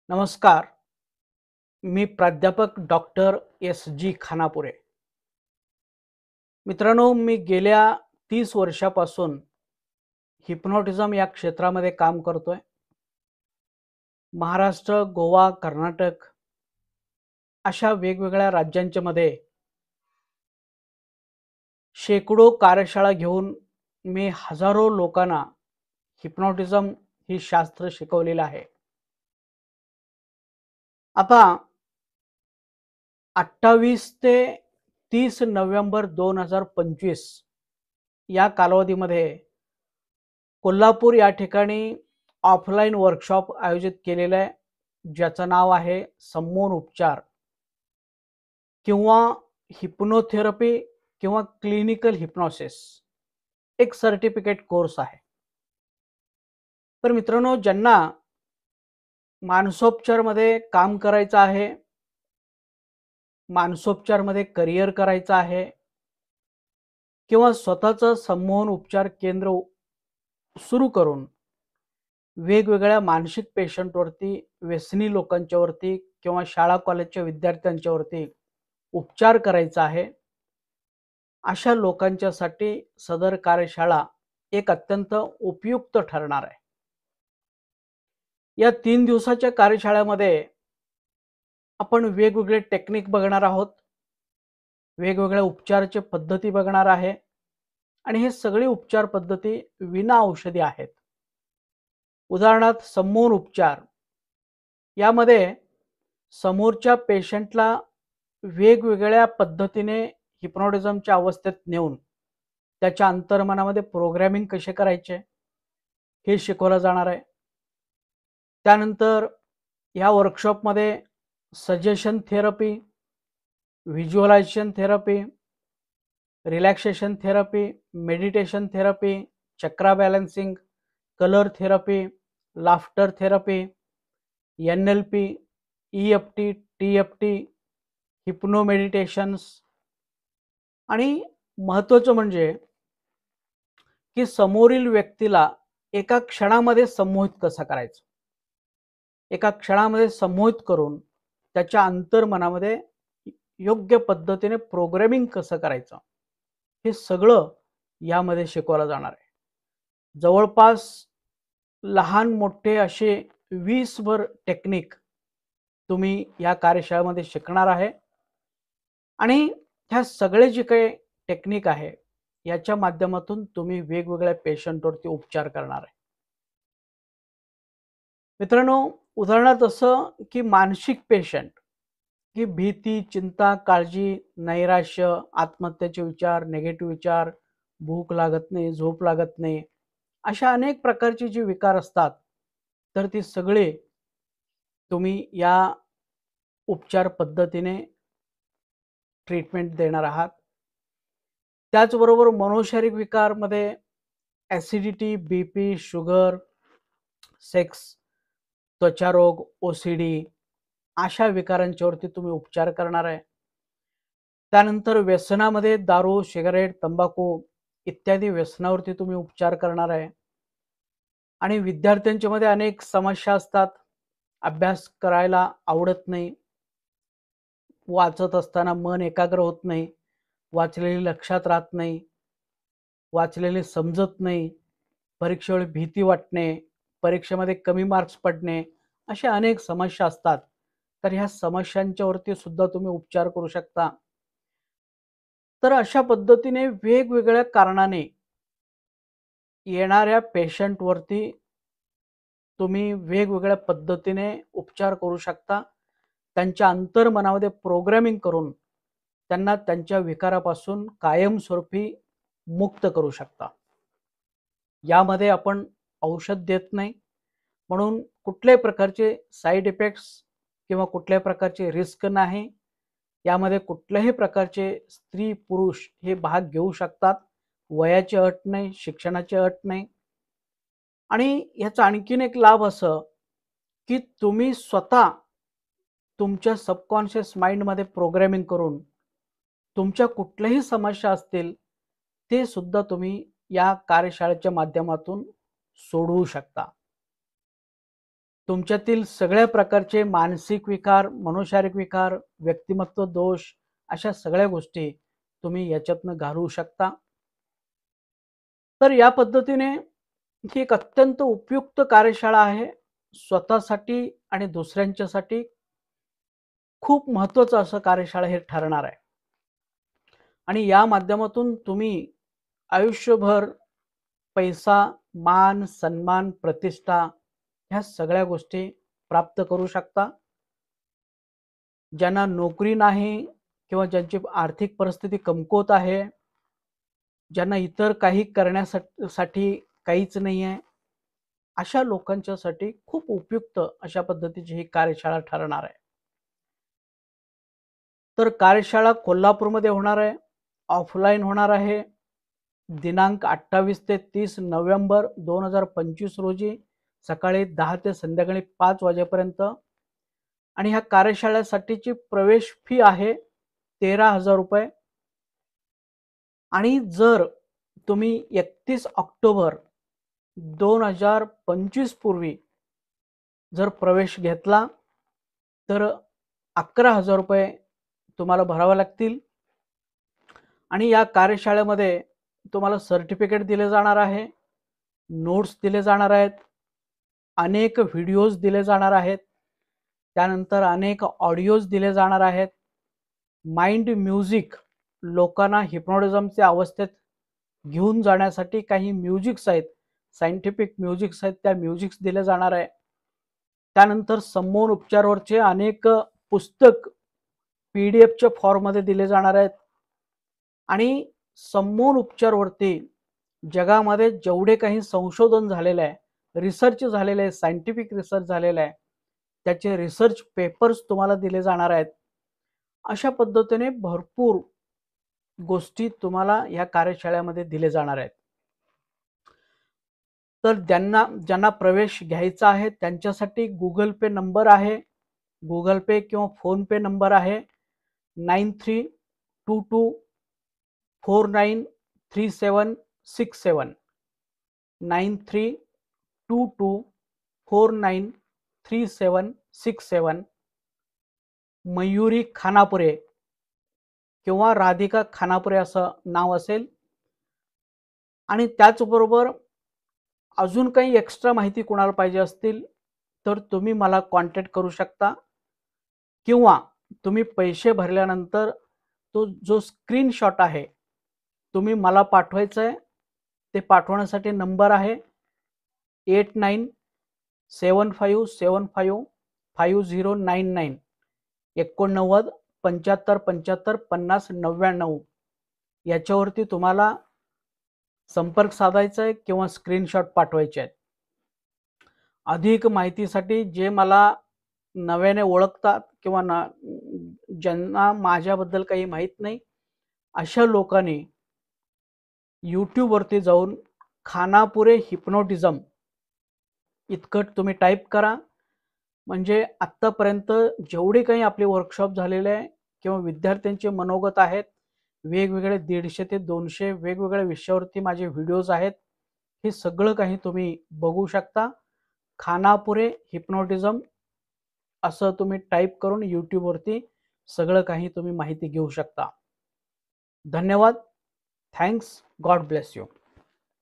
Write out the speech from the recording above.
नमस्कार. मी प्राध्यापक doctor S G Khanapure. मित्रांनो, मी गेल्या 30 वर्षापासून हिप्नोटिझम या क्षेत्रामध्ये काम करतोय. महाराष्ट्र, गोवा, कर्नाटक अशा वेगवेगळ्या राज्यांच्या मध्ये शेकडो कार्यशाळा घेऊन मी हजारो लोकांना हिप्नोटिझम ही शास्त्र शिकवलेलं आहे. आता 28 ते 30 नोव्हेंबर 2025 या कालावधीमध्ये कोल्हापूर या ठिकाणी ऑफलाईन वर्कशॉप आयोजित केलेलं आहे, ज्याचं नाव आहे सम्मोहन उपचार किंवा हिप्नोथेरपी किंवा क्लिनिकल हिप्नोसिस. एक सर्टिफिकेट कोर्स आहे. तर मित्रांनो, ज्यांना मानसोपचारमध्ये काम करायचं आहे, मानसोपचारमध्ये करिअर करायचं आहे किंवा स्वतःचं सम्मोहन उपचार केंद्र सुरू करून वेगवेगळ्या मानसिक पेशंटवरती, व्यसनी लोकांच्यावरती किंवा शाळा कॉलेजच्या विद्यार्थ्यांच्यावरती उपचार करायचा आहे, अशा लोकांच्यासाठी सदर कार्यशाळा एक अत्यंत उपयुक्त ठरणार आहे. या 3 दिवसाच्या कार्यशाळेमध्ये आपण वेगवेगळे टेक्निक बघणार आहोत, वेगवेगळ्या उपचाराच्या पद्धती बघणार आहे आणि हे सगळे उपचार पद्धती विना औषधी आहेत. उदाहरणार्थ सम्मोहन उपचार यामध्ये समोरच्या पेशंटला वेगवेगळ्या पद्धतीने हिप्नोटिझमच्या अवस्थेत नेऊन त्याच्या अंतर्मनामध्ये प्रोग्रॅमिंग कसे करायचे हे शिकवलं जाणार आहे. त्यानंतर या वर्कशॉपमध्ये suggestion therapy, visualisation therapy, relaxation therapy, meditation therapy, chakra balancing, colour therapy, laughter therapy, NLP, EFT, TFT, hypno meditations आणि महत्त्वाचं म्हणजे की समोरील व्यक्तीला एका क्षणामध्ये संमोहित कसं करायचं, एका क्षणामध्ये संमोहित करून त्याच्या अंतर्मनामध्ये योग्य पद्धतीने प्रोग्रॅमिंग कसं करायचं, हे सगळं यामध्ये शिकवलं जाणार आहे. जवळपास लहान मोठे असे 20 भर टेक्निक तुम्ही या कार्यशाळेमध्ये शिकणार आहे आणि ह्या सगळे जे काही टेक्निक आहे याच्या माध्यमातून तुम्ही वेगवेगळ्या पेशंटवरती उपचार करणार आहे. मित्रांनो, उदाहरणार्थ असं की मानसिक पेशंट की भीती, चिंता, काळजी, नैराश्य, आत्महत्येचे विचार, निगेटिव्ह विचार, भूक लागत नाही, झोप लागत नाही, अशा अनेक प्रकारचे जे विकार असतात, तर ती सगळे तुम्ही या उपचार पद्धतीने ट्रीटमेंट देणार आहात. त्याचबरोबर मनोशारीरिक विकारमध्ये ॲसिडिटी, बीपी, शुगर, सेक्स, त्वचारोग, OCD अशा विकारांच्यावरती तुम्ही उपचार करणार आहे. त्यानंतर व्यसनामध्ये दारू, सिगारेट, तंबाखू इत्यादी व्यसनावरती तुम्ही उपचार करणार आहे. आणि विद्यार्थ्यांच्या मध्ये अनेक समस्या असतात. अभ्यास करायला आवडत नाही. वाचत असताना मन एकाग्र होत नाही. वाचलेले लक्षात राहत नाही. वाचलेले समजत नाही. परीक्षेवेळी भीती वाटणे, परीक्षेमध्ये कमी मार्क्स पडणे, अशा अनेक समस्या असतात. तर ह्या समस्यांच्यावरती सुद्धा तुम्ही उपचार करू शकता. तर अशा पद्धतीने वेगवेगळ्या कारणाने येणाऱ्या पेशंटवरती तुम्ही वेगवेगळ्या पद्धतीने उपचार करू शकता. त्यांच्या अंतर्मनामध्ये प्रोग्रॅमिंग करून त्यांना त्यांच्या विकारापासून कायमस्वरूपी मुक्त करू शकता. यामध्ये आपण औषध देत नाही, म्हणून कुठल्याही प्रकारचे साइड इफेक्ट्स किंवा कुठल्याही प्रकारचे रिस्क नाही. यामध्ये कुठल्याही प्रकारचे स्त्री पुरुष हे भाग घेऊ शकतात. वयाची अट नाही, शिक्षणाची अट नाही. आणि याचा आणखीन एक लाभ असं की तुम्ही स्वतः तुमच्या सबकॉन्शियस माइंडमध्ये प्रोग्रॅमिंग करून तुमच्या कुठल्याही समस्या असतील ते सुद्धा तुम्ही या कार्यशाळेच्या माध्यमातून सोडवू शकता. तुमच्यातील सगळ्या प्रकारचे मानसिक विकार, मनोशारीरिक विकार, व्यक्तिमत्व दोष अशा सगळ्या गोष्टी तुम्ही याच्यातनं घालवू शकता. तर या पद्धतीने ही एक अत्यंत उपयुक्त कार्यशाळा आहे. स्वतःसाठी आणि दुसऱ्यांच्यासाठी खूप महत्त्वाचं असं कार्यशाळा हे ठरणार आहे. आणि या माध्यमातून तुम्ही आयुष्यभर पैसा, मान, सन्मान, प्रतिष्ठा ह्या सगळ्या गोष्टी प्राप्त करू शकता. ज्यांना नोकरी नाही किंवा ज्यांची आर्थिक परिस्थिती कमकुवत आहे, ज्यांना इतर काही करण्यासाठी काहीच नाही आहे, अशा लोकांच्यासाठी खूप उपयुक्त अशा पद्धतीची ही कार्यशाळा ठरणार आहे. तर कार्यशाळा कोल्हापूरमध्ये होणार आहे, ऑफलाईन होणार आहे. दिनांक 28 ते 30 नोव्हेंबर 2025 रोजी सकाळी 10 ते संध्याकाळी 5 वाजेपर्यंत. आणि ह्या कार्यशाळेसाठीची प्रवेश फी आहे 13,000 रुपये. आणि जर तुम्ही 31 ऑक्टोबर 2025 पूर्वी जर प्रवेश घेतला तर 11,000 रुपये तुम्हाला भरावे लागतील. आणि या कार्यशाळेमध्ये तुम्हाला सर्टिफिकेट दिले जाणार आहे, नोट्स दिले जाणार आहेत, अनेक व्हिडिओज दिले जाणार आहेत, त्यानंतर अनेक ऑडिओज दिले जाणार आहेत. माइंड म्युझिक, लोकांना हिप्नोटिझमच्या अवस्थेत घेऊन जाण्यासाठी काही म्युझिक्स आहेत, सायंटिफिक म्युझिक्स आहेत, त्या म्युझिक्स दिले जाणार आहे. त्यानंतर समोन उपचारावरचे अनेक पुस्तक PDF फॉर्ममध्ये दिले जाणार आहेत. आणि समोन उपचारावरती जगामध्ये जेवढे काही संशोधन झालेले आहे, रिसर्च झालेले आहे, सायंटिफिक रिसर्च झालेला आहे, त्याचे रिसर्च पेपर्स तुम्हाला दिले जाणार आहेत. अशा पद्धतीने भरपूर गोष्टी तुम्हाला या कार्यशाळेमध्ये दिले जाणार आहेत. तर ज्यांना प्रवेश घ्यायचा आहे त्यांच्यासाठी Google Pay नंबर आहे, Google Pay किंवा फोन पे नंबर आहे 9322493767 9322493767. मयुरी खानापुरे किंवा राधिका खानापुरे असं नाव असेल. आणि त्याचबरोबर अजून काही एक्स्ट्रा माहिती कोणाला पाहिजे असतील तर तुम्ही मला कॉन्टॅक्ट करू शकता, किंवा तुम्ही पैसे भरल्यानंतर तो जो स्क्रीनशॉट आहे तुम्ही मला पाठवायचा आहे. ते पाठवण्यासाठी नंबर आहे 8975755099 89 75 75 50 99 याच्यावरती तुम्हाला संपर्क साधायचा आहे किंवा स्क्रीनशॉट पाठवायचे आहेत. अधिक माहितीसाठी जे मला नव्याने ओळखतात किंवा ज्यांना माझ्याबद्दल काही माहीत नाही अशा लोकांनी यूट्यूबवरती जाऊन खानापुरे हिप्नोटिझम इतकं तुम्ही टाईप करा. म्हणजे आत्तापर्यंत जेवढे काही आपले वर्कशॉप झालेले आहे किंवा विद्यार्थ्यांचे मनोगत आहेत, वेगवेगळे 150 ते 200 वेगवेगळ्या विषयावरती माझे व्हिडिओज आहेत, हे सगळं काही तुम्ही बघू शकता. खानापुरे हिप्नोटिझम असं तुम्ही टाईप करून यूट्यूबवरती सगळं काही तुम्ही माहिती घेऊ शकता. धन्यवाद. थँक्स. God bless you.